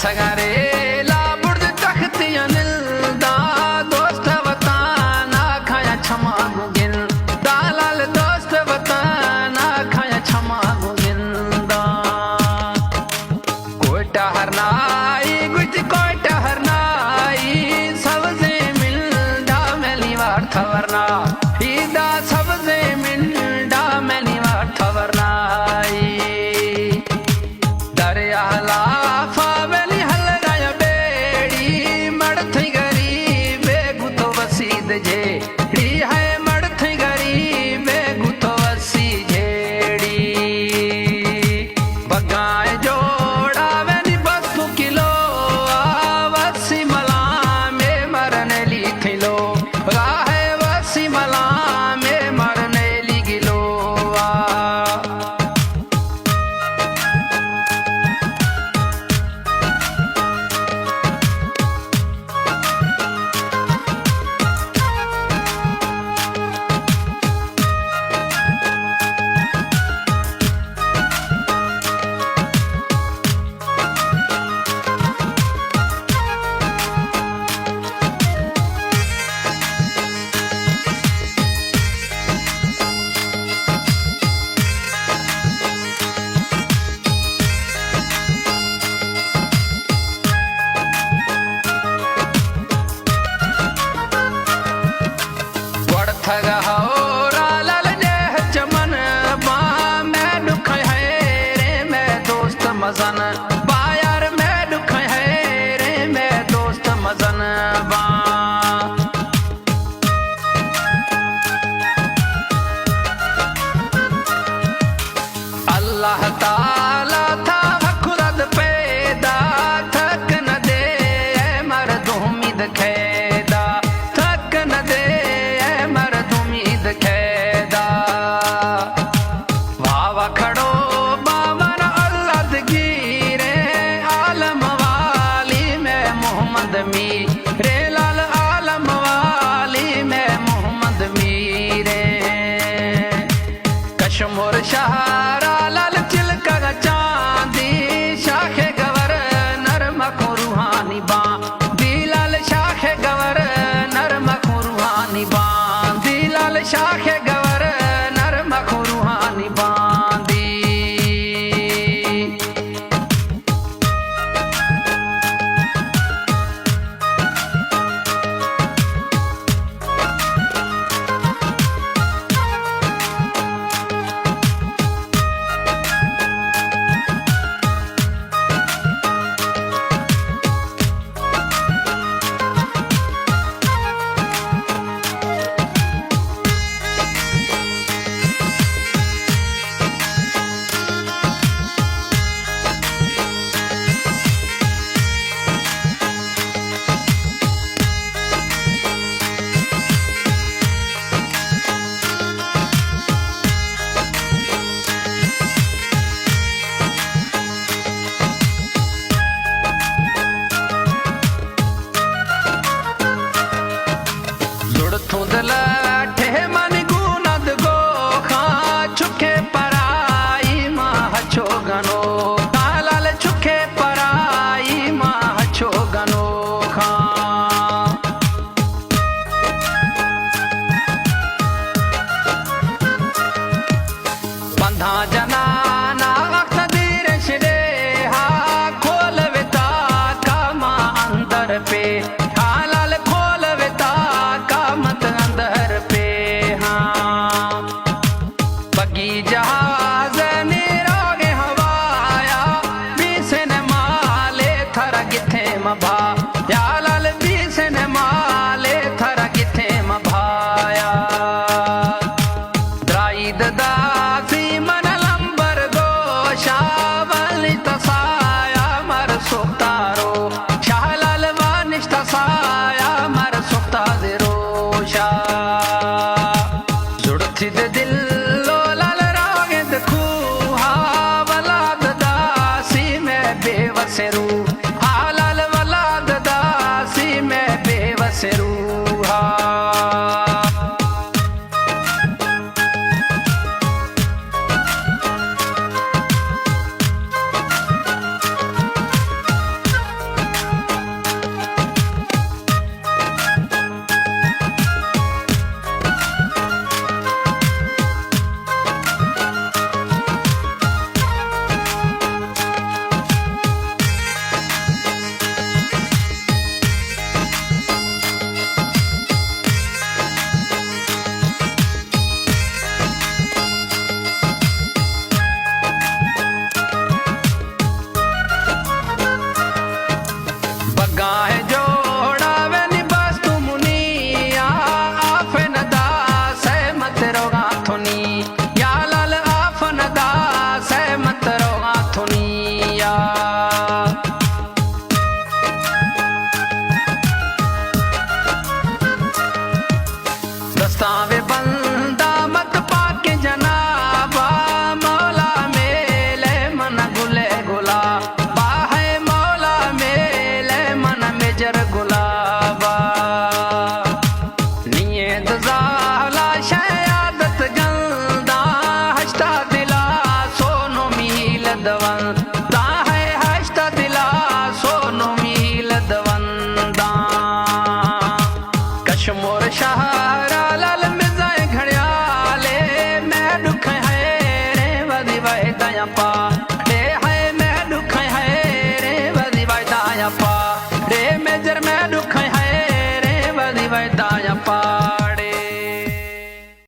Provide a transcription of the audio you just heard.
सगारे ला बुर्द तख्तियां निलदा दोस्त वताना खाया छमा गुगिन दालाल दोस्त वताना खाया छमा गुगिंदा कोटा हरनाई गुज कोटा हरनाई सबसे मिलदा मैली वार थवरना ईदा सबसे मिलदा मैली वार थवरनाई दरिया ला मजन बायार मैं दुख है रे मैं दोस्त मजन बा अल्लाह ताला था खुद पैदा थक न दे मर्द उम्मीद खेदा थक न दे मर्द उम्मीद खेदा वावा खड़ो रे लाल आलम वाली मैं मोहम्मद मीरे कश्मीर शहरा लाल चिलका चांदी शाखे गवर नरम को रूहानी बा दिलाल शाखे गवर नरम को रूहानी बा दिलाल शाखे गवर नरम को रूहानी बांदी दिल लो लाल रागे दखू हा वलाद दासी में बेवस रू